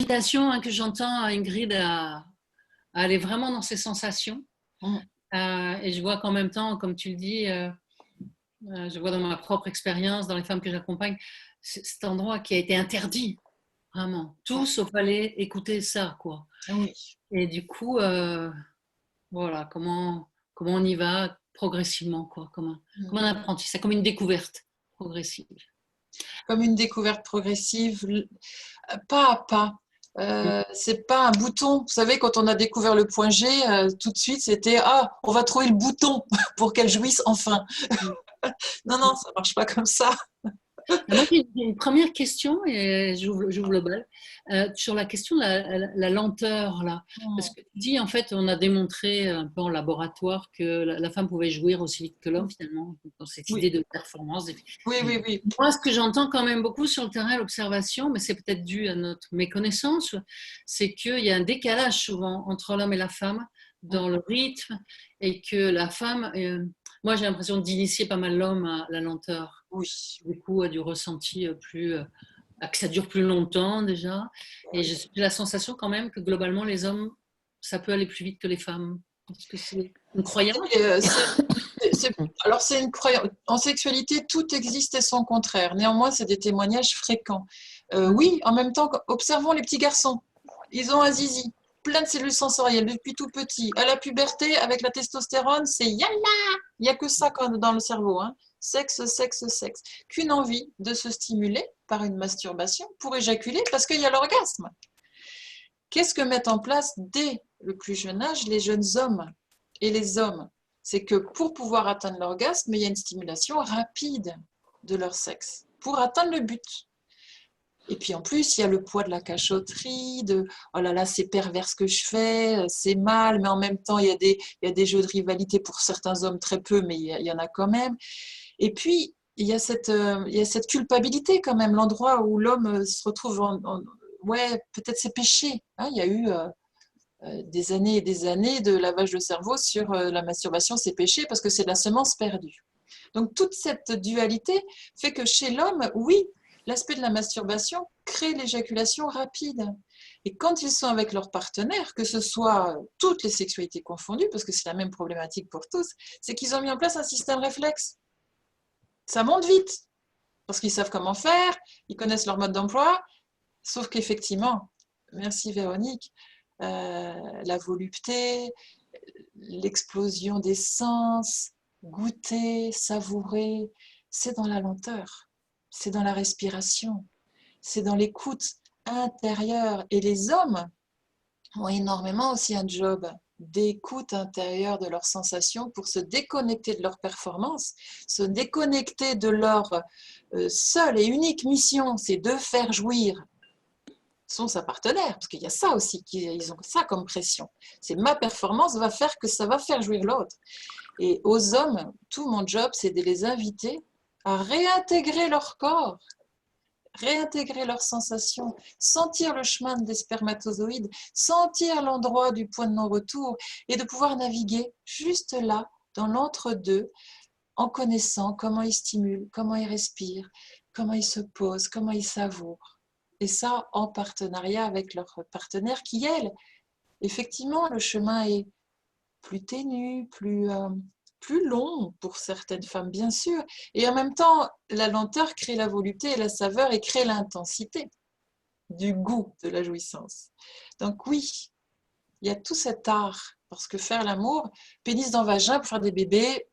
L'invitation que j'entends à Ingrid à aller vraiment dans ses sensations. Et je vois qu'en même temps, comme tu le dis, je vois dans ma propre expérience, dans les femmes que j'accompagne, cet endroit qui a été interdit, vraiment. Tout sauf aller écouter ça, quoi. Oui. Et du coup, voilà, comment on y va progressivement, quoi, comme un apprentissage, c'est comme une découverte progressive. Comme une découverte progressive, pas à pas. C'est pas un bouton. Vous savez, quand on a découvert le point G, tout de suite, c'était ah, on va trouver le bouton pour qu'elle jouisse enfin. Non, non, ça marche pas comme ça. Moi, j'ai une première question, et j'ouvre le bal, sur la question de la lenteur, là. Parce que tu dis, en fait, on a démontré un peu en laboratoire que la femme pouvait jouir aussi vite que l'homme, finalement, dans cette Oui, idée de performance. oui, oui, oui. Moi, ce que j'entends quand même beaucoup sur le terrain, l'observation, mais c'est peut-être dû à notre méconnaissance, c'est qu'il y a un décalage souvent entre l'homme et la femme dans le rythme, et que la femme, moi j'ai l'impression d'initier pas mal l'homme à la lenteur, Oui. du coup à du ressenti plus, que ça dure plus longtemps déjà, et j'ai la sensation quand même que globalement les hommes, ça peut aller plus vite que les femmes. Est-ce que c'est une croyance? Alors, c'est une croyance. En sexualité, tout existe et son contraire. Néanmoins, c'est des témoignages fréquents. Oui, en même temps, observons les petits garçons. Ils ont un zizi, plein de cellules sensorielles depuis tout petit. À la puberté, avec la testostérone, c'est yalla. Il n'y a que ça dans le cerveau. Hein. Sexe, sexe, sexe. Qu'une envie de se stimuler par une masturbation pour éjaculer parce qu'il y a l'orgasme. Qu'est-ce que mettent en place dès le plus jeune âge les jeunes hommes et les hommes? C'est que pour pouvoir atteindre l'orgasme, il y a une stimulation rapide de leur sexe pour atteindre le but. Et puis en plus, il y a le poids de la cachotterie, de oh là là, c'est pervers ce que je fais, c'est mal, mais en même temps, il y a des jeux de rivalité pour certains hommes, très peu, mais il y en a quand même. Et puis, il y a cette culpabilité quand même, l'endroit où l'homme se retrouve ouais, peut-être ses péchés. Hein, il y a eu des années et des années de lavage de cerveau sur la masturbation, ses péchés, parce que c'est de la semence perdue. Donc toute cette dualité fait que chez l'homme, oui, l'aspect de la masturbation crée l'éjaculation rapide. Et quand ils sont avec leur partenaire, que ce soit toutes les sexualités confondues, parce que c'est la même problématique pour tous, c'est qu'ils ont mis en place un système réflexe. Ça monte vite, parce qu'ils savent comment faire, ils connaissent leur mode d'emploi, sauf qu'effectivement, merci Véronique, la volupté, l'explosion des sens, goûter, savourer, c'est dans la lenteur, c'est dans la respiration, c'est dans l'écoute intérieure. Et les hommes ont énormément aussi un job d'écoute intérieure de leurs sensations pour se déconnecter de leur performance, se déconnecter de leur seule et unique mission, c'est de faire jouir sa partenaire, parce qu'il y a ça aussi, ils ont ça comme pression. C'est ma performance va faire que ça va faire jouir l'autre. Et aux hommes, tout mon job, c'est de les inviter à réintégrer leur corps, réintégrer leurs sensations, sentir le chemin des spermatozoïdes, sentir l'endroit du point de non-retour et de pouvoir naviguer juste là, dans l'entre-deux, en connaissant comment ils stimulent, comment ils respirent, comment ils se posent, comment ils savourent. Et ça, en partenariat avec leur partenaire qui, elle, effectivement, le chemin est plus ténu, plus long pour certaines femmes, bien sûr. Et en même temps, la lenteur crée la volupté et la saveur et crée l'intensité du goût de la jouissance. Donc oui, il y a tout cet art, parce que faire l'amour, pénis dans le vagin pour faire des bébés,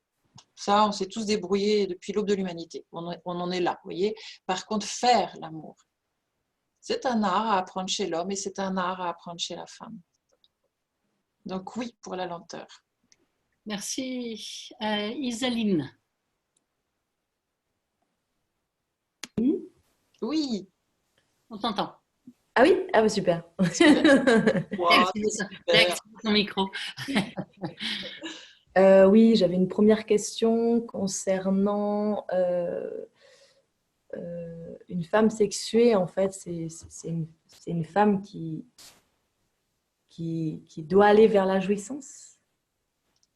ça, on s'est tous débrouillés depuis l'aube de l'humanité. On en est là, vous voyez. Par contre, faire l'amour, c'est un art à apprendre chez l'homme et c'est un art à apprendre chez la femme. Donc oui, pour la lenteur. Merci. Isaline. Oui. On t'entend. Ah oui? Ah bah super. Wow, Active ton micro. Oui, j'avais une première question concernant une femme sexuée. En fait, c'est une femme qui doit aller vers la jouissance.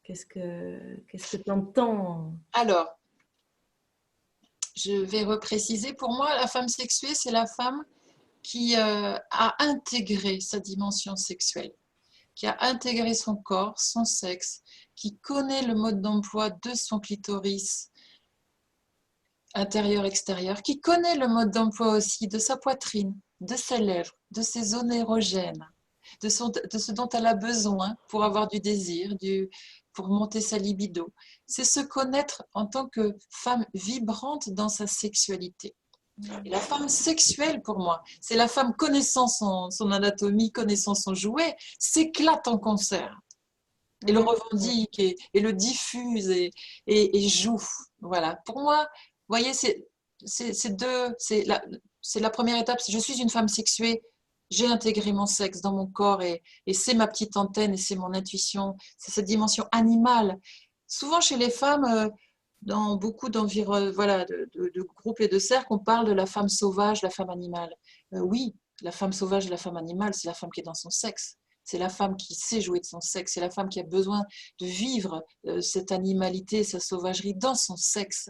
Qu'est-ce que tu entends? Alors, je vais repréciser. Pour moi, la femme sexuée, c'est la femme qui a intégré sa dimension sexuelle, qui a intégré son corps, son sexe, qui connaît le mode d'emploi de son clitoris intérieur-extérieur, qui connaît le mode d'emploi aussi de sa poitrine, de ses lèvres, de ses zones érogènes, de ce dont elle a besoin pour avoir du désir, pour monter sa libido. C'est se connaître en tant que femme vibrante dans sa sexualité. Et la femme sexuelle, pour moi, c'est la femme connaissant son anatomie, connaissant son jouet, s'éclate en concert. Et le revendique, et le diffuse, et joue. Voilà. Pour moi, vous voyez, c'est la première étape. Je suis une femme sexuée, j'ai intégré mon sexe dans mon corps, et c'est ma petite antenne, et c'est mon intuition, c'est cette dimension animale. Souvent, chez les femmes, dans beaucoup voilà, de groupes et de cercles, on parle de la femme sauvage, la femme animale. Oui, la femme sauvage et la femme animale, c'est la femme qui est dans son sexe. C'est la femme qui sait jouer de son sexe. C'est la femme qui a besoin de vivre cette animalité, sa sauvagerie dans son sexe.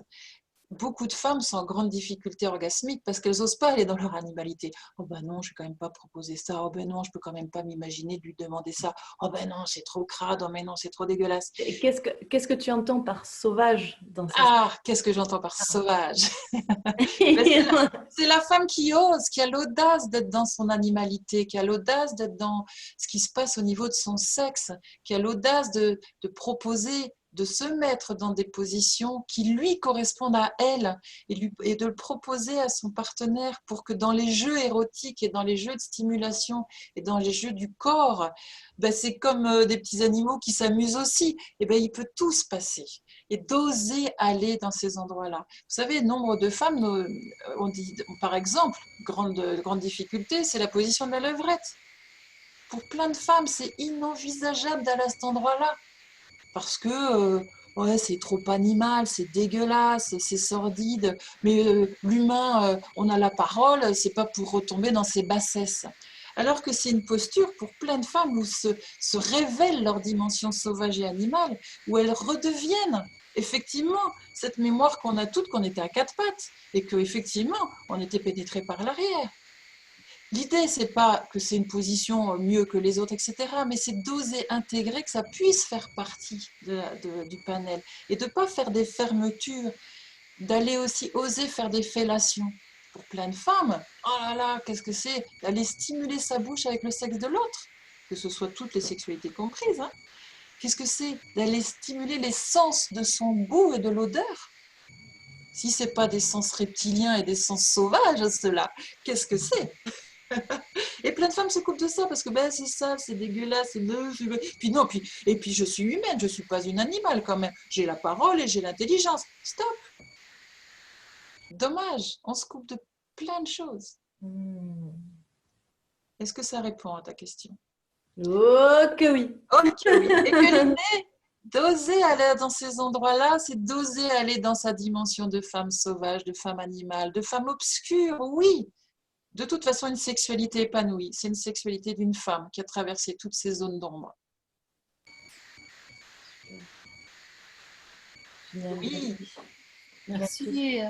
Beaucoup de femmes sont en grande difficulté orgasmique parce qu'elles n'osent pas aller dans leur animalité. Oh ben non, je ne vais quand même pas proposer ça. Oh ben non, je ne peux quand même pas m'imaginer de lui demander ça. Oh ben non, c'est trop crade. Oh mais non, c'est trop dégueulasse. Et qu'est-ce que tu entends par sauvage dans ça? Ah, qu'est-ce que j'entends par sauvage? C'est la femme qui ose, qui a l'audace d'être dans son animalité, qui a l'audace d'être dans ce qui se passe au niveau de son sexe, qui a l'audace de proposer, de se mettre dans des positions qui lui correspondent à elle et de le proposer à son partenaire pour que dans les jeux érotiques et dans les jeux de stimulation et dans les jeux du corps, ben c'est comme des petits animaux qui s'amusent aussi. Et ben il peut tout se passer. Et d'oser aller dans ces endroits-là. Vous savez, nombre de femmes, on dit, par exemple, grande difficulté, c'est la position de la levrette. Pour plein de femmes, c'est inenvisageable d'aller à cet endroit-là. Parce que ouais, c'est trop animal, c'est dégueulasse, c'est sordide. Mais l'humain, on a la parole, c'est pas pour retomber dans ses bassesses. Alors que c'est une posture pour plein de femmes où se révèlent leur dimension sauvage et animale, où elles redeviennent effectivement cette mémoire qu'on a toutes, qu'on était à quatre pattes et qu'effectivement on était pénétré par l'arrière. L'idée, c'est pas que c'est une position mieux que les autres, etc., mais c'est d'oser intégrer que ça puisse faire partie du panel et de ne pas faire des fermetures, d'aller aussi oser faire des fellations. Pour plein de femmes, oh là là, qu'est-ce que c'est d'aller stimuler sa bouche avec le sexe de l'autre, que ce soit toutes les sexualités comprises. Hein. Qu'est-ce que c'est d'aller stimuler les sens de son goût et de l'odeur? Si ce n'est pas des sens reptiliens et des sens sauvages, cela, qu'est-ce que c'est? Et plein de femmes se coupent de ça parce que ben, c'est sale, c'est dégueulasse, c'est puis non, et puis je suis humaine, je ne suis pas une animale quand même. J'ai la parole et j'ai l'intelligence. Stop. Dommage, on se coupe de plein de choses. Est-ce que ça répond à ta question? Oh que oui. Oh que oui. Et que l'idée d'oser aller dans ces endroits-là, c'est d'oser aller dans sa dimension de femme sauvage, de femme animale, de femme obscure, oui. De toute façon, une sexualité épanouie, c'est une sexualité d'une femme qui a traversé toutes ces zones d'ombre. Oui. Merci.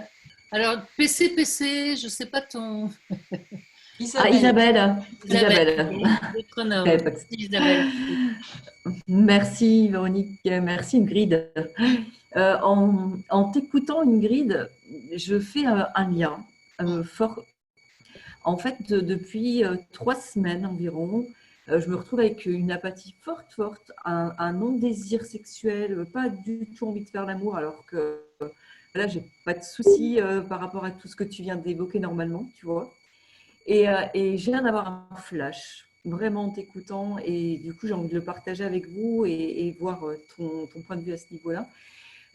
Alors, PC, je ne sais pas ton... Isabelle. Votre nom. Merci, Isabelle. Merci Véronique, merci Ingrid. En t'écoutant Ingrid, je fais un lien fort. En fait, depuis 3 semaines environ, je me retrouve avec une apathie forte, un non-désir sexuel, pas du tout envie de faire l'amour, alors que là, j'ai pas de soucis par rapport à tout ce que tu viens d'évoquer normalement, tu vois. Et je viens d'avoir un flash, vraiment en t'écoutant, et du coup, j'ai envie de le partager avec vous et voir ton point de vue à ce niveau-là.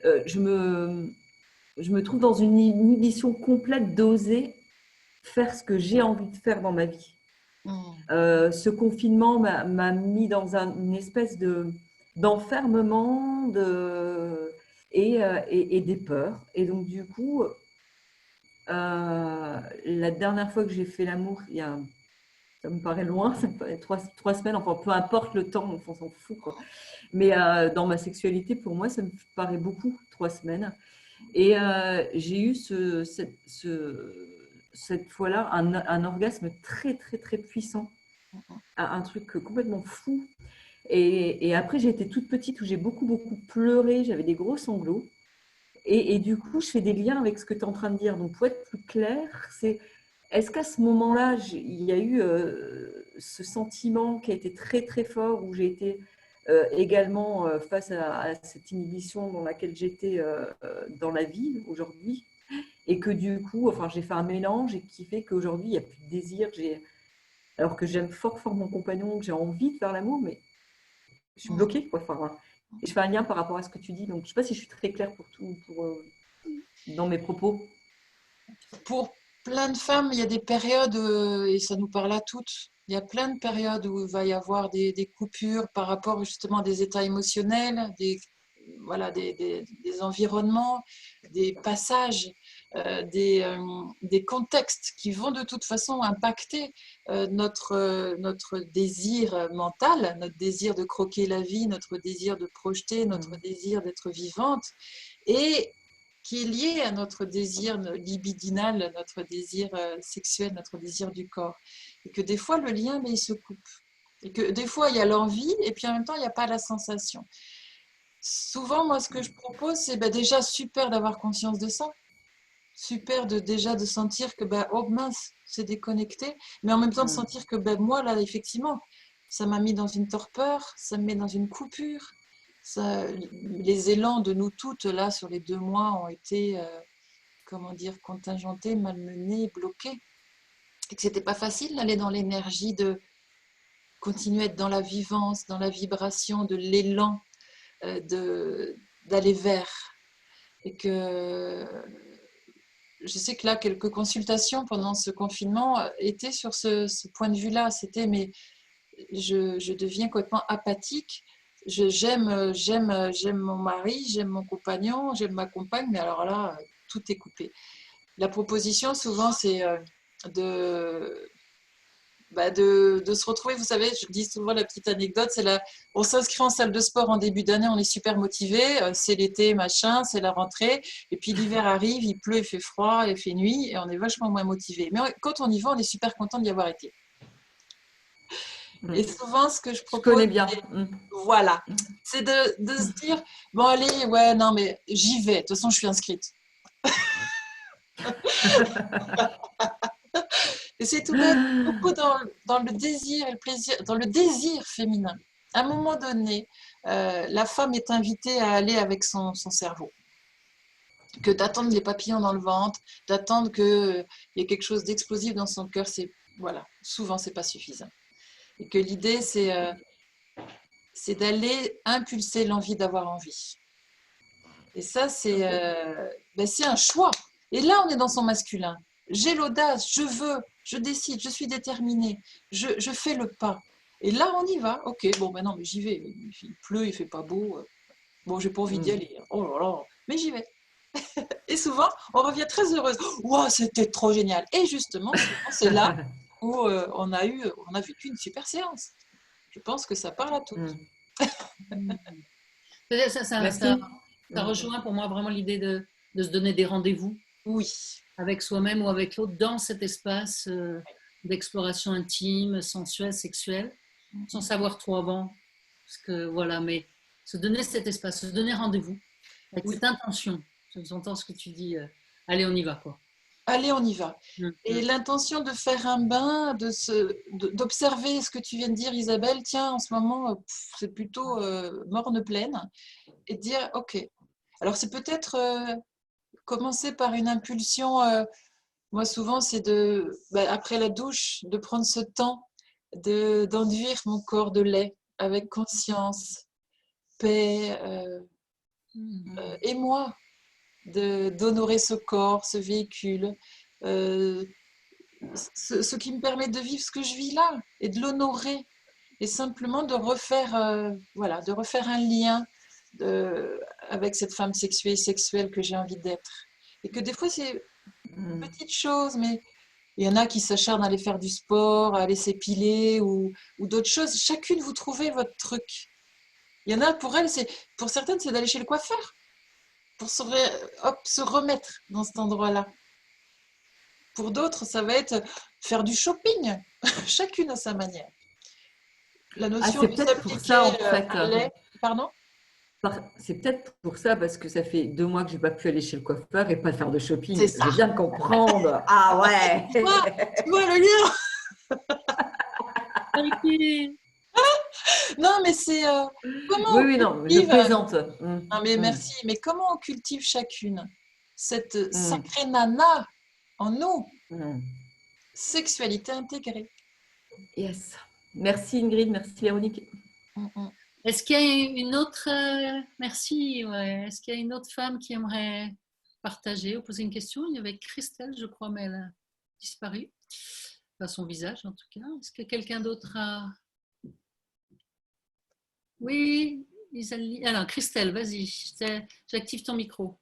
Je me trouve dans une inhibition complète d'oser faire ce que j'ai envie de faire dans ma vie. Ce confinement m'a mis dans une espèce d'enfermement et des peurs. Et donc, du coup, la dernière fois que j'ai fait l'amour, ça me paraît loin, ça me paraît 3 semaines, enfin peu importe le temps, on s'en fout, quoi. Mais dans ma sexualité, pour moi, ça me paraît beaucoup, 3 semaines. Et j'ai eu cette fois-là un orgasme très, très, très puissant, un truc complètement fou. Et après, j'ai été toute petite où j'ai beaucoup, beaucoup pleuré, j'avais des gros sanglots. Et du coup, je fais des liens avec ce que tu es en train de dire. Donc, pour être plus clair, est-ce qu'à ce moment-là, il y a eu ce sentiment qui a été très, très fort, où j'ai été également face à cette inhibition dans laquelle j'étais dans la vie aujourd'hui, et que du coup, enfin, j'ai fait un mélange et qui fait qu'aujourd'hui, il n'y a plus de désir. Alors que j'aime fort, fort mon compagnon, que j'ai envie de faire l'amour, mais je suis bloquée, quoi. Enfin, et je fais un lien par rapport à ce que tu dis. Donc, je ne sais pas si je suis très claire pour tout, dans mes propos. Pour plein de femmes, il y a des périodes, et ça nous parle à toutes, il y a plein de périodes où il va y avoir des coupures par rapport justement à des états émotionnels, voilà, des environnements, des passages, des contextes qui vont de toute façon impacter notre désir mental, notre désir de croquer la vie, notre désir de projeter, notre désir d'être vivante, et qui est lié à notre désir libidinal, notre désir sexuel, notre désir du corps. Et que des fois, le lien, mais il se coupe. Et que des fois, il y a l'envie, et puis en même temps, il n'y a pas la sensation. Souvent, moi, ce que je propose, c'est déjà super d'avoir conscience de ça. Super déjà de sentir que, oh mince, c'est déconnecté. Mais en même temps, de sentir que moi, là, effectivement, ça m'a mis dans une torpeur, ça me met dans une coupure. Ça, les élans de nous toutes, là, sur les 2 mois, ont été, contingentés, malmenés, bloqués. Et que c'était pas facile d'aller dans l'énergie, de continuer à être dans la vivance, dans la vibration, de l'élan, d'aller vers. Et que je sais que là, quelques consultations pendant ce confinement étaient sur ce point de vue-là. C'était, mais je deviens complètement apathique. J'aime mon mari, j'aime mon compagnon, j'aime ma compagne, mais alors là, tout est coupé. La proposition, souvent, c'est de se retrouver. Vous savez, je dis souvent la petite anecdote, on s'inscrit en salle de sport en début d'année, on est super motivé, c'est l'été, machin, c'est la rentrée, et puis l'hiver arrive, il pleut, il fait froid, il fait nuit, et on est vachement moins motivé. Mais quand on y va, on est super content d'y avoir été. Et souvent, ce que je propose, connais bien. Voilà, c'est de se dire, bon allez, ouais, non mais j'y vais, de toute façon je suis inscrite. Et c'est tout bête, beaucoup dans le désir et le plaisir, dans le désir féminin. À un moment donné, la femme est invitée à aller avec son cerveau. Que d'attendre les papillons dans le ventre, d'attendre qu'il y ait quelque chose d'explosif dans son cœur, souvent c'est pas suffisant. Et que l'idée c'est d'aller impulser l'envie d'avoir envie. Et ça, c'est un choix. Et là, on est dans son masculin. J'ai l'audace, je veux, je décide, je suis déterminée, je fais le pas. Et là, on y va. Ok, bon, non, mais j'y vais. Il pleut, il fait pas beau. Bon, j'ai pas envie d'y aller. Oh là là, mais j'y vais. Et souvent, on revient très heureuse. Wow, c'était trop génial. Et justement, c'est là où on a vécu une super séance. Je pense que ça parle à toutes. Ça rejoint pour moi vraiment l'idée de se donner des rendez-vous. Oui. Avec soi-même ou avec l'autre dans cet espace d'exploration intime, sensuelle, sexuelle, sans savoir trop avant. Parce que voilà, mais se donner cet espace, se donner rendez-vous avec cette intention. J'entends ce que tu dis. Allez, on y va, quoi. Allez, on y va. Et l'intention de faire un bain, d'observer ce que tu viens de dire, Isabelle. Tiens, en ce moment, c'est plutôt morne pleine. Et de dire, ok. Alors, c'est peut-être commencer par une impulsion. Moi, souvent, c'est après la douche, de prendre ce temps d'enduire mon corps de lait avec conscience, paix, émoi, d'honorer ce corps, ce véhicule, ce qui me permet de vivre ce que je vis là et de l'honorer et simplement de refaire un lien avec cette femme sexuée et sexuelle que j'ai envie d'être. Et que des fois, c'est une petite chose, mais il y en a qui s'acharnent à aller faire du sport, à aller s'épiler ou d'autres choses. Chacune, vous trouvez votre truc. Il y en a, pour certaines, c'est d'aller chez le coiffeur pour se remettre dans cet endroit-là. Pour d'autres, ça va être faire du shopping. Chacune à sa manière. La notion c'est de peut-être pour s'appliquer ça, en fait. Pardon? C'est peut-être pour ça, parce que ça fait 2 mois que je n'ai pas pu aller chez le coiffeur et pas faire de shopping. C'est ça. Je viens de comprendre. Ah ouais. Tu vois le lien? Non, mais c'est comment Oui, on non, je cultive. plaisante. Non, mais merci. Mais comment on cultive chacune cette sacrée nana en nous? Sexualité intégrée. Yes. Merci Ingrid, merci Véronique. Est-ce qu'il y a une autre... merci. Ouais. Est-ce qu'il y a une autre femme qui aimerait partager ou poser une question? Il y avait Christelle, je crois, mais elle a disparu. Pas son visage, en tout cas. Est-ce que quelqu'un d'autre a... Oui, Isalie. Alors, Christelle, vas-y. J'active ton micro.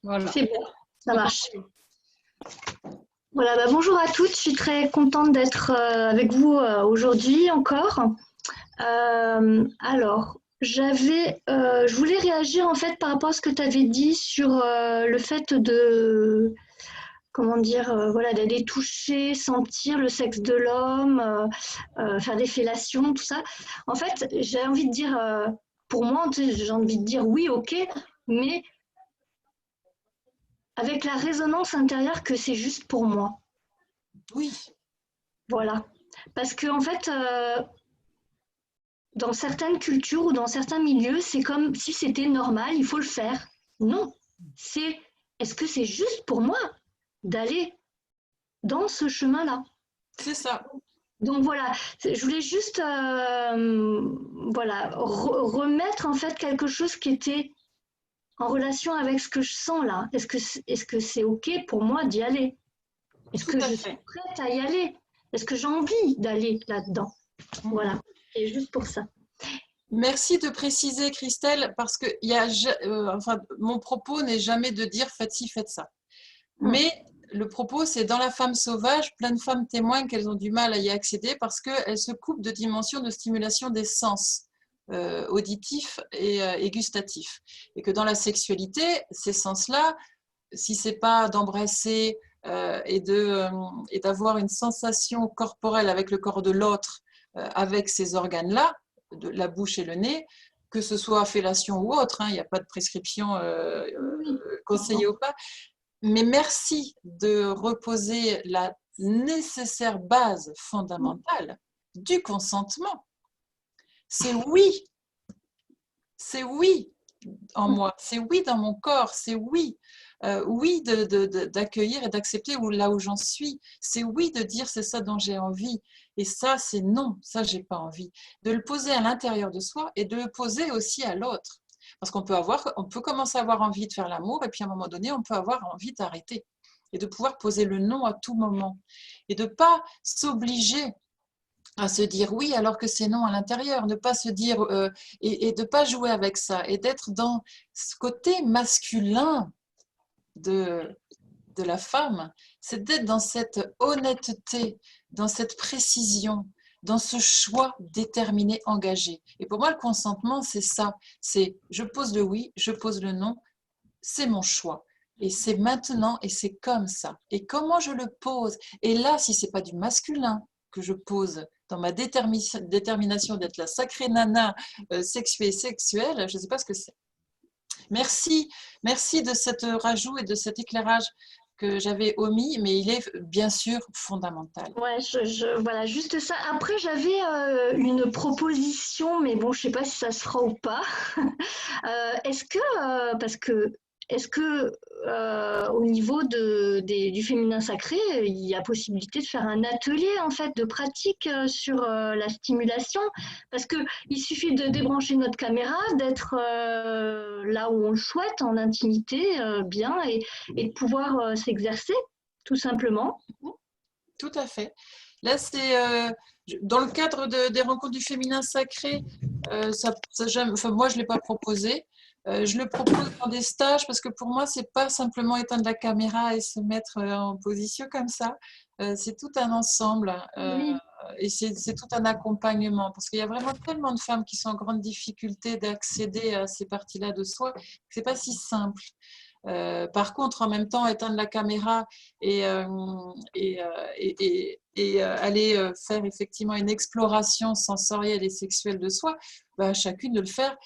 Voilà. C'est bon, ça marche. Voilà, bonjour à toutes. Je suis très contente d'être avec vous aujourd'hui encore. Alors, je voulais réagir en fait par rapport à ce que tu avais dit sur le fait de, comment dire, voilà, d'aller toucher, sentir le sexe de l'homme, faire des fellations, tout ça. En fait, j'ai envie de dire, pour moi, j'ai envie de dire oui, ok, mais avec la résonance intérieure que c'est juste pour moi. Oui. Voilà. Parce que en fait, dans certaines cultures ou dans certains milieux, c'est comme si c'était normal, il faut le faire. Non. Est-ce que c'est juste pour moi d'aller dans ce chemin-là? C'est ça. Donc voilà, je voulais juste voilà, remettre en fait quelque chose qui était en relation avec ce que je sens là. Est-ce que c'est OK pour moi d'y aller? Est-ce que je suis prête à y aller? Est-ce que j'ai envie d'aller là-dedans? Voilà, c'est juste pour ça. Merci de préciser, Christelle, parce que enfin, mon propos n'est jamais de dire faites ci, faites ça. Mais le propos, c'est dans la femme sauvage, plein de femmes témoignent qu'elles ont du mal à y accéder parce qu'elles se coupent de dimensions de stimulation des sens auditifs et gustatifs. Et que dans la sexualité, ces sens-là, si ce n'est pas d'embrasser et d'avoir une sensation corporelle avec le corps de l'autre, avec ces organes-là, de la bouche et le nez, que ce soit fellation ou autre, il n'y a pas de prescription conseillée ou pas. Mais merci de reposer la nécessaire base fondamentale du consentement. C'est oui en moi, c'est oui dans mon corps, c'est oui. Oui d'accueillir et d'accepter là où j'en suis. C'est oui de dire c'est ça dont j'ai envie. Et ça, c'est non, ça, j'ai pas envie. De le poser à l'intérieur de soi et de le poser aussi à l'autre. Parce on peut commencer à avoir envie de faire l'amour et puis à un moment donné, on peut avoir envie d'arrêter. Et de pouvoir poser le non à tout moment. Et de ne pas s'obliger à se dire oui alors que c'est non à l'intérieur, ne pas se dire et de ne pas jouer avec ça et d'être dans ce côté masculin de la femme, c'est d'être dans cette honnêteté, dans cette précision, dans ce choix déterminé, engagé. Et pour moi, le consentement, c'est ça. C'est je pose le oui, je pose le non, c'est mon choix. Et c'est maintenant et c'est comme ça. Et comment je le pose? Et là, si ce n'est pas du masculin que je pose dans ma détermination d'être la sacrée nana sexuée, sexuelle, je ne sais pas ce que c'est. Merci de cet rajout et de cet éclairage que j'avais omis, mais il est bien sûr fondamental. Ouais, voilà, juste ça. Après, j'avais une proposition, mais bon, je ne sais pas si ça se fera ou pas. Est-ce que au niveau du féminin sacré, il y a possibilité de faire un atelier en fait de pratique sur la stimulation? Parce qu'il suffit de débrancher notre caméra, d'être là où on le souhaite, en intimité, bien, et de pouvoir s'exercer, tout simplement. Tout à fait. Là, c'est dans le cadre des rencontres du féminin sacré, moi, je ne l'ai pas proposé. Je le propose dans des stages parce que pour moi, ce n'est pas simplement éteindre la caméra et se mettre en position comme ça. C'est tout un ensemble et c'est tout un accompagnement parce qu'il y a vraiment tellement de femmes qui sont en grande difficulté d'accéder à ces parties-là de soi que ce n'est pas si simple. Par contre, en même temps, éteindre la caméra et aller faire effectivement une exploration sensorielle et sexuelle de soi, bah, chacune de le faire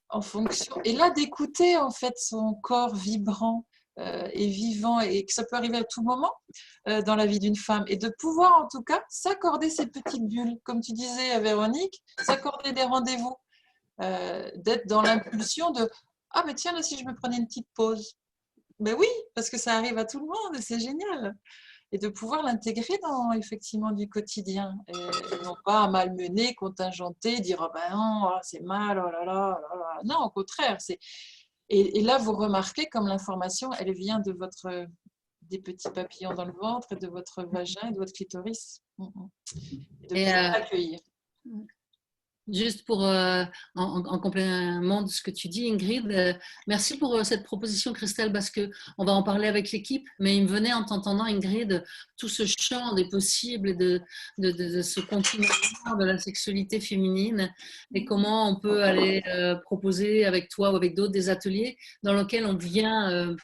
en fonction. Et là, d'écouter en fait son corps vibrant et vivant, et que ça peut arriver à tout moment dans la vie d'une femme, et de pouvoir en tout cas s'accorder ces petites bulles, comme tu disais Véronique, s'accorder des rendez-vous, d'être dans l'impulsion de ah mais tiens là si je me prenais une petite pause, ben oui parce que ça arrive à tout le monde et c'est génial, et de pouvoir l'intégrer dans effectivement du quotidien, et non pas malmener, contingenter, dire ah ben non c'est mal, oh là là, oh là là. Non, au contraire, c'est et là vous remarquez comme l'information elle vient de votre des petits papillons dans le ventre et de votre vagin et de votre clitoris. Et de Et pouvoir l'accueillir. juste pour, en complément de ce que tu dis, Ingrid, merci pour cette proposition, Christelle, parce qu'on va en parler avec l'équipe, mais il me venait en t'entendant, Ingrid, tout ce champ des possibles et de ce continuum de la sexualité féminine, et comment on peut aller proposer avec toi ou avec d'autres des ateliers dans lesquels on vient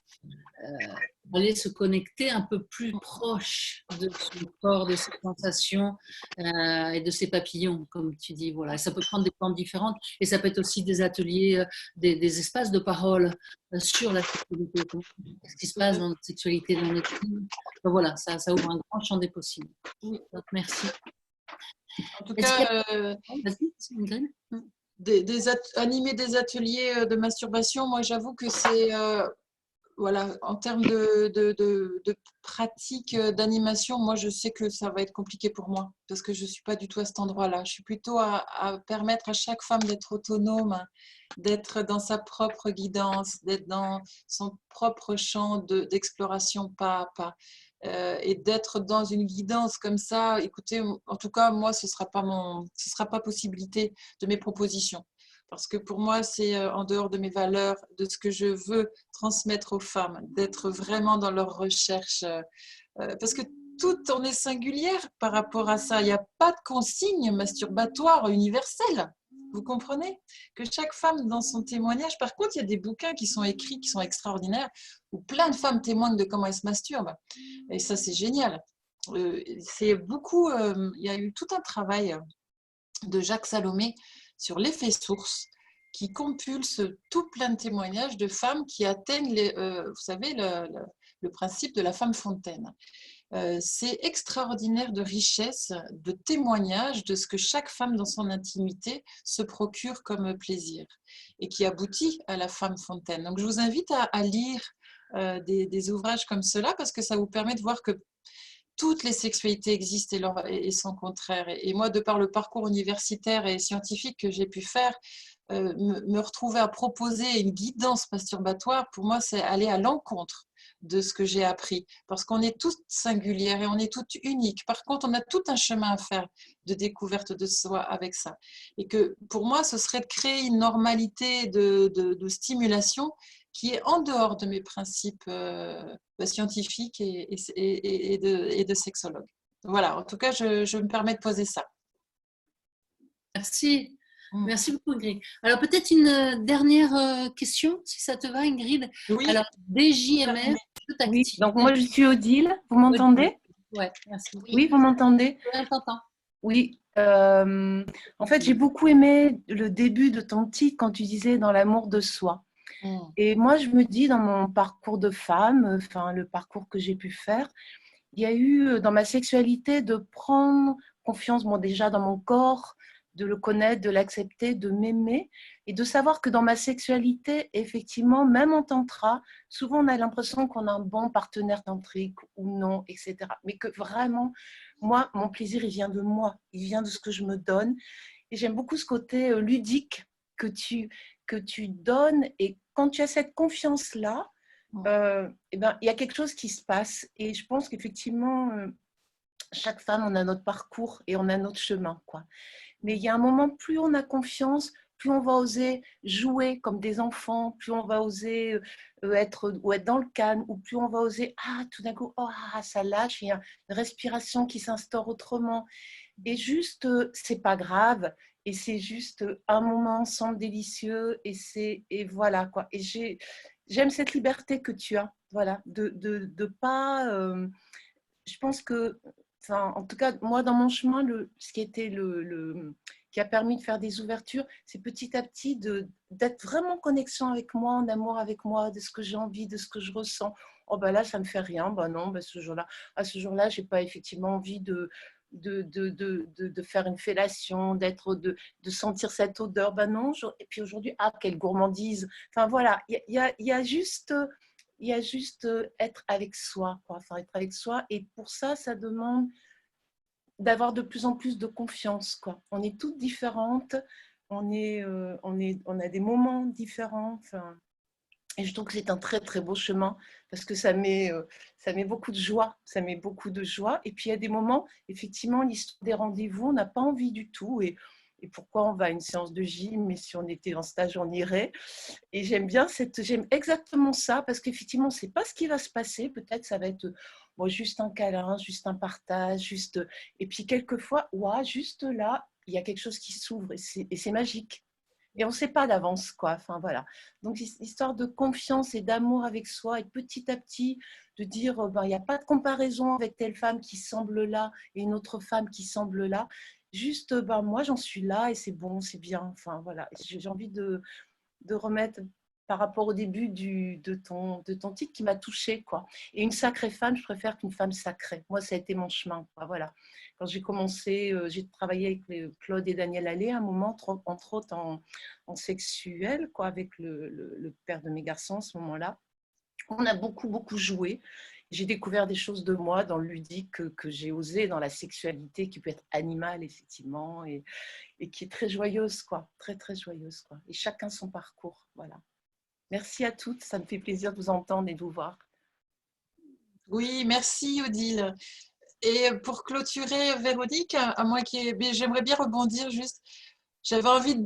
aller se connecter un peu plus proche de son corps, de ses sensations et de ses papillons, comme tu dis. Voilà. Et ça peut prendre des formes différentes, et ça peut être aussi des ateliers, des espaces de parole sur la sexualité. Qu'est-ce qui se passe dans notre sexualité, dans notre vie. Donc voilà, ça ouvre un grand champ des possibles. Donc, merci. En tout cas, animer des ateliers de masturbation, moi j'avoue que c'est voilà, en termes de pratique d'animation, moi je sais que ça va être compliqué pour moi parce que je ne suis pas du tout à cet endroit-là. Je suis plutôt à permettre à chaque femme d'être autonome, d'être dans sa propre guidance, d'être dans son propre champ d'exploration pas à pas. Et d'être dans une guidance comme ça, écoutez, en tout cas, moi, ce sera pas possibilité de mes propositions. Parce que pour moi, c'est en dehors de mes valeurs, de ce que je veux transmettre aux femmes, d'être vraiment dans leur recherche. Parce que tout on est singulière par rapport à ça. Il n'y a pas de consigne masturbatoire universelle. Vous comprenez? Que chaque femme dans son témoignage, par contre, il y a des bouquins qui sont écrits, qui sont extraordinaires, où plein de femmes témoignent de comment elles se masturbent. Et ça, c'est génial. C'est beaucoup, il y a eu tout un travail de Jacques Salomé sur l'effet source, qui compulse tout plein de témoignages de femmes qui atteignent, vous savez, le principe de la femme fontaine. C'est extraordinaire de richesse, de témoignages de ce que chaque femme dans son intimité se procure comme plaisir et qui aboutit à la femme fontaine. Donc je vous invite à lire des ouvrages comme cela, parce que ça vous permet de voir que toutes les sexualités existent et sont contraires. Et moi, de par le parcours universitaire et scientifique que j'ai pu faire, me retrouver à proposer une guidance masturbatoire, pour moi, c'est aller à l'encontre de ce que j'ai appris. Parce qu'on est toutes singulières et on est toutes uniques. Par contre, on a tout un chemin à faire de découverte de soi avec ça. Et que pour moi, ce serait de créer une normalité de stimulation qui est en dehors de mes principes scientifiques et de sexologue. Voilà, en tout cas, je me permets de poser ça. Merci. Merci beaucoup, Ingrid. Alors, peut-être une dernière question, si ça te va, Ingrid. Oui. Alors, DJMR, je t'active. Oui, donc moi, je suis Odile. Vous m'entendez? Oui, merci. Oui, vous m'entendez? Oui, on t'entend. Oui. En fait, j'ai beaucoup aimé le début de ton titre quand tu disais dans l'amour de soi. Et moi, je me dis, dans mon parcours de femme, enfin, le parcours que j'ai pu faire, il y a eu dans ma sexualité de prendre confiance, bon, déjà dans mon corps, de le connaître, de l'accepter, de m'aimer, et de savoir que dans ma sexualité, effectivement, même en tantra, souvent on a l'impression qu'on a un bon partenaire tantrique ou non, etc. Mais que vraiment, moi, mon plaisir, il vient de moi, il vient de ce que je me donne. Et j'aime beaucoup ce côté ludique que tu donnes, et quand tu as cette confiance-là, eh ben, il y a quelque chose qui se passe. Et je pense qu'effectivement, chaque femme, on a notre parcours et on a notre chemin, quoi. Mais il y a un moment, plus on a confiance, plus on va oser jouer comme des enfants, plus on va oser être dans le calme, ou plus on va oser, tout d'un coup, ça lâche, il y a une respiration qui s'instaure autrement. Et juste, c'est pas grave, et c'est juste un moment ensemble délicieux, et voilà, quoi. Et j'aime cette liberté que tu as, voilà, de pas. Je pense que, enfin, en tout cas, moi, dans mon chemin, ce qui était qui a permis de faire des ouvertures, c'est petit à petit d'être vraiment en connexion avec moi, en amour avec moi, de ce que j'ai envie, de ce que je ressens. Oh ben là, ça me fait rien. Ben non, ben à ce jour-là, j'ai pas effectivement envie de faire une fellation, de sentir cette odeur. Ben non. Et puis aujourd'hui, ah, quelle gourmandise. Enfin voilà, il y a juste être avec soi, quoi. Enfin, être avec soi. Et pour ça, ça demande d'avoir de plus en plus de confiance, quoi. On est toutes différentes, on a des moments différents. Enfin, et je trouve que c'est un très très beau chemin parce que ça met beaucoup de joie, ça met beaucoup de joie. Et puis il y a des moments, effectivement, l'histoire des rendez-vous, on n'a pas envie du tout. Et pourquoi on va à une séance de gym, mais si on était en stage, on irait. Et j'aime exactement ça parce qu'effectivement, on ne sait pas ce qui va se passer. Peut-être ça va être juste un câlin, juste un partage, et puis quelquefois, juste là, il y a quelque chose qui s'ouvre et c'est magique. Et on ne sait pas d'avance, quoi. Enfin, voilà. Donc, histoire de confiance et d'amour avec soi, et petit à petit, de dire, il n'y a pas de comparaison avec telle femme qui semble là et une autre femme qui semble là. Juste, moi, j'en suis là et c'est bon, c'est bien. Enfin, voilà. J'ai envie de remettre par rapport au début de ton titre qui m'a touchée, quoi. Et une sacrée femme, je préfère qu'une femme sacrée. Moi, ça a été mon chemin, quoi. Voilà. Quand j'ai commencé, j'ai travaillé avec Claude et Daniel Allais à un moment, entre autres en sexuel, quoi, avec le père de mes garçons à ce moment-là. On a beaucoup, beaucoup joué. J'ai découvert des choses de moi dans le ludique que j'ai osé, dans la sexualité qui peut être animale, effectivement, et qui est très joyeuse, quoi. Très, très joyeuse, quoi. Et chacun son parcours, voilà. Merci à toutes, ça me fait plaisir de vous entendre et de vous voir. Oui, merci Odile. Et pour clôturer, Véronique, à moi j'aimerais bien rebondir juste. J'avais envie,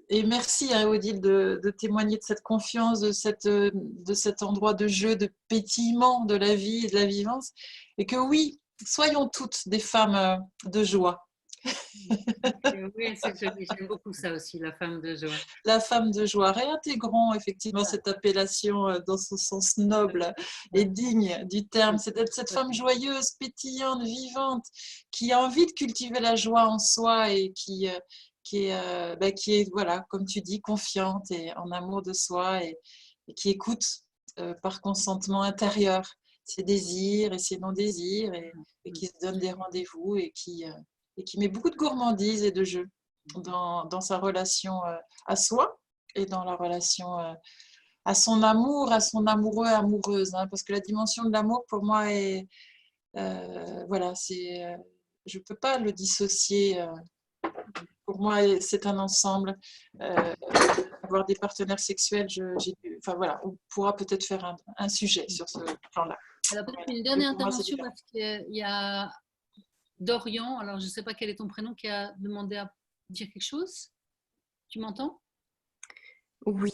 et merci à Odile de témoigner de cette confiance, de cet endroit de jeu, de pétillement de la vie et de la vivance. Et que oui, soyons toutes des femmes de joie. Oui, c'est joli. J'aime beaucoup ça aussi, la femme de joie. La femme de joie. Réintégrons effectivement cette appellation dans son sens noble et digne du terme. C'est d'être cette femme joyeuse, pétillante, vivante, qui a envie de cultiver la joie en soi et qui est, voilà, comme tu dis, confiante et en amour de soi et qui écoute par consentement intérieur ses désirs et ses non-désirs et qui se donne des rendez-vous et qui met beaucoup de gourmandise et de jeu dans sa relation à soi et dans la relation à son amour, à son amoureux, amoureuse. Hein, parce que la dimension de l'amour, pour moi, est... voilà, je ne peux pas le dissocier. Pour moi, c'est un ensemble. Avoir des partenaires sexuels, enfin, voilà, on pourra peut-être faire un sujet sur ce plan-là. Alors, peut-être une dernière intervention parce qu'il y a Dorian, alors je ne sais pas quel est ton prénom, qui a demandé à dire quelque chose. Tu m'entends? Oui.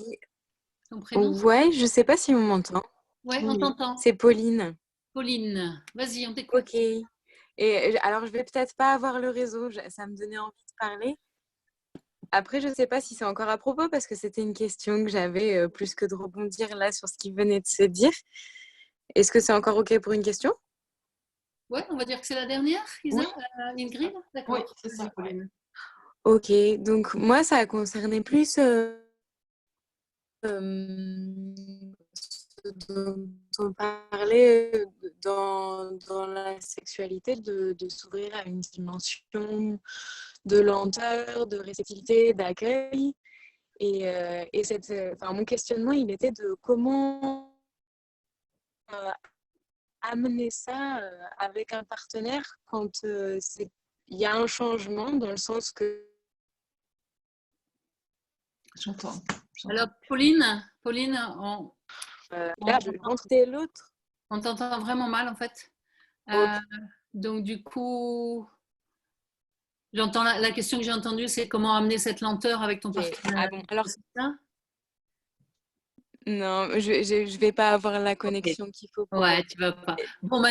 Ton prénom? Ouais, je ne sais pas si on m'entend. Oui, on t'entend. C'est Pauline. Pauline, vas-y, on t'écoute. Ok. Et alors, je vais peut-être pas avoir le réseau, ça me donnait envie de parler. Après, je ne sais pas si c'est encore à propos parce que c'était une question que j'avais plus que de rebondir là sur ce qui venait de se dire. Est-ce que c'est encore OK pour une question? Oui, on va dire que c'est la dernière, Isa, oui. Ingrid. D'accord. Oui, c'est ça. Pauline. Ok, donc moi, ça a concerné plus ce dont on parlait dans la sexualité, de s'ouvrir à une dimension de lenteur, de réceptivité, d'accueil. Et mon questionnement, il était de comment amener ça avec un partenaire quand il y a un changement dans le sens que... J'entends. Alors, Pauline, là, je rencontrer l'autre. On t'entend vraiment mal, en fait. Okay. Donc, du coup, j'entends la question que j'ai entendue, c'est comment amener cette lenteur avec ton partenaire. Ah bon, alors c'est ça? Non, je vais pas avoir la connexion qu'il faut. Ouais, tu vas pas. Bon, ben,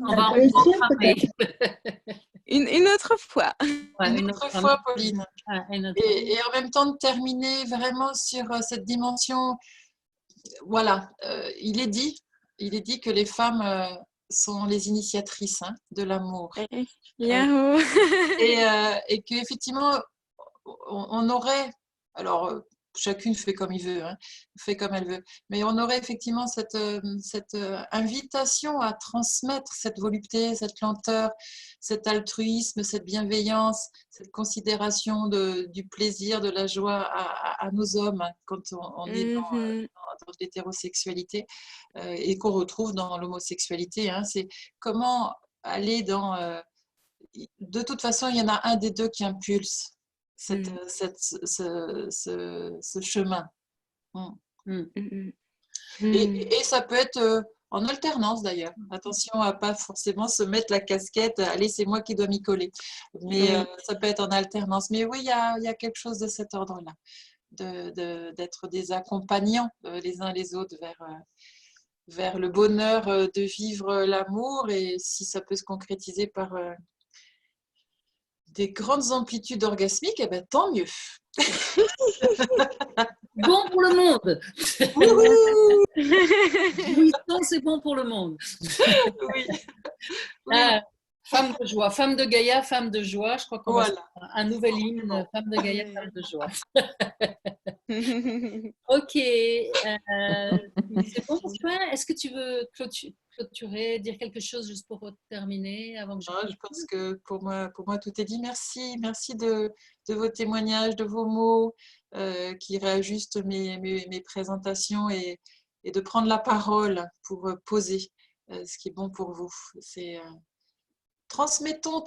on va en une autre fois. Ouais, une autre fois, Pauline. Et en même temps, de terminer vraiment sur cette dimension voilà, il est dit que les femmes sont les initiatrices de l'amour. Yahoo! Et qu'effectivement, on aurait, alors chacune fait comme il veut, fait comme elle veut, mais on aurait effectivement cette invitation à transmettre cette volupté, cette lenteur, cet altruisme, cette bienveillance, cette considération du plaisir, de la joie à nos hommes quand on est dans l'hétérosexualité et qu'on retrouve dans l'homosexualité. C'est comment aller dans... de toute façon, il y en a un des deux qui impulse ce chemin. Et ça peut être en alternance d'ailleurs. Attention à pas forcément se mettre la casquette, allez, c'est moi qui dois m'y coller. Mais ça peut être en alternance. Mais oui, il y a quelque chose de cet ordre-là, d'être des accompagnants les uns les autres vers le bonheur de vivre l'amour. Et si ça peut se concrétiser par des grandes amplitudes orgasmiques, eh ben, tant mieux. Bon pour le monde. Jouissant, c'est bon pour le monde. Oui. Femme de joie, femme de Gaïa, femme de joie. Je crois qu'on va faire un nouvel hymne, femme de Gaïa, femme de joie. Ok. C'est bon pour toi? Est-ce que tu veux clôturer, dire quelque chose juste pour terminer avant que je pense que pour moi, tout est dit. Merci de vos témoignages, de vos mots qui réajustent mes présentations et de prendre la parole pour poser ce qui est bon pour vous. C'est transmettons,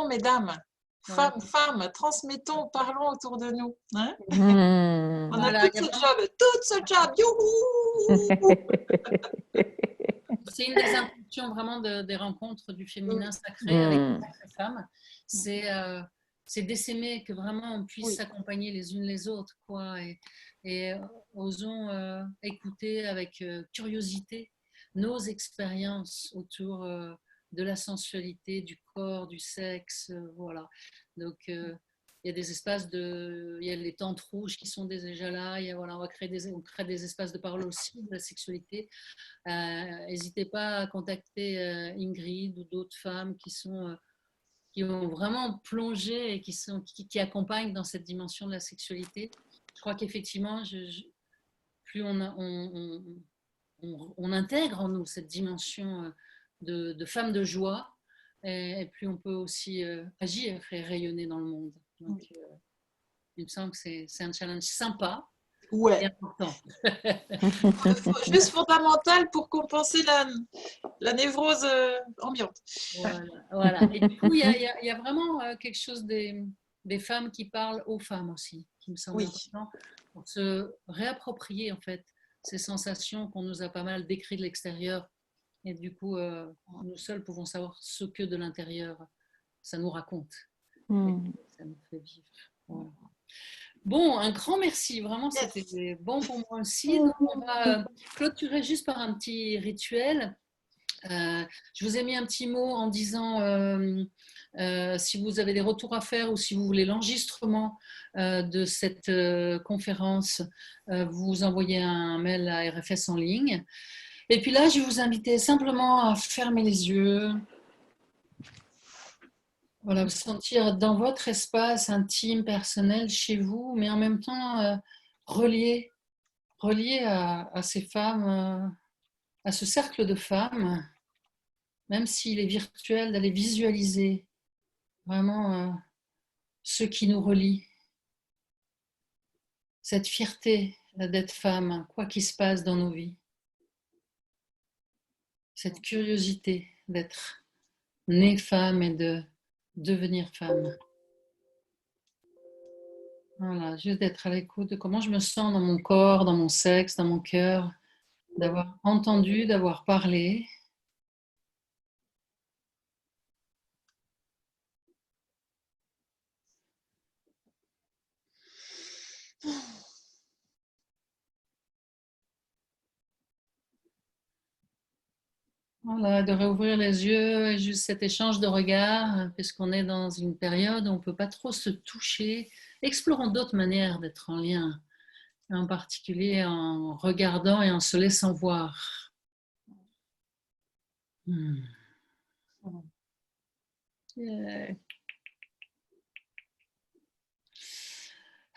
mesdames, femmes, transmettons, parlons autour de nous. On a tout ce job, youhou. C'est une des intentions vraiment des rencontres du féminin sacré avec les femmes. C'est d'essaimer, que vraiment on puisse s'accompagner les unes les autres, quoi. Et osons écouter avec curiosité nos expériences autour de la sensualité, du corps, du sexe, voilà. Donc il y a des espaces il y a les tentes rouges qui sont déjà là. On crée des espaces de parole aussi de la sexualité. N'hésitez pas à contacter Ingrid ou d'autres femmes qui ont vraiment plongé et qui accompagnent dans cette dimension de la sexualité. Je crois qu'effectivement, plus on intègre en nous cette dimension de femme de joie, et plus on peut aussi agir et rayonner dans le monde. Donc, il me semble que c'est un challenge sympa. Ouais. Et important. Juste fondamental pour compenser la névrose ambiante. Voilà. Et du coup, il y a vraiment quelque chose des femmes qui parlent aux femmes aussi, qui me semble important, pour se réapproprier en fait ces sensations qu'on nous a pas mal décrites de l'extérieur. Et du coup, nous seuls pouvons savoir ce que de l'intérieur ça nous raconte. Et ça nous fait vivre. Voilà. Bon, un grand merci. Vraiment, c'était bon pour moi aussi. Donc, on va clôturer juste par un petit rituel. Je vous ai mis un petit mot en disant si vous avez des retours à faire ou si vous voulez l'enregistrement de cette conférence, vous envoyez un mail à RFS en ligne. Et puis là, je vais vous inviter simplement à fermer les yeux. Voilà, vous sentir dans votre espace intime, personnel, chez vous, mais en même temps relié à ces femmes, à ce cercle de femmes, même s'il est virtuel, d'aller visualiser vraiment ce qui nous relie. Cette fierté d'être femme, quoi qu'il se passe dans nos vies. Cette curiosité d'être née femme et de devenir femme. Voilà, juste d'être à l'écoute de comment je me sens dans mon corps, dans mon sexe, dans mon cœur, d'avoir entendu, d'avoir parlé. Voilà, de réouvrir les yeux, juste cet échange de regards, puisqu'on est dans une période où on ne peut pas trop se toucher. Explorons d'autres manières d'être en lien en particulier en regardant et en se laissant voir. Yeah.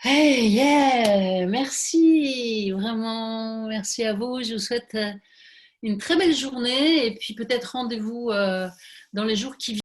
Hey, yeah, merci, vraiment, merci à vous. Je vous souhaite une très belle journée et puis peut-être rendez-vous dans les jours qui viennent.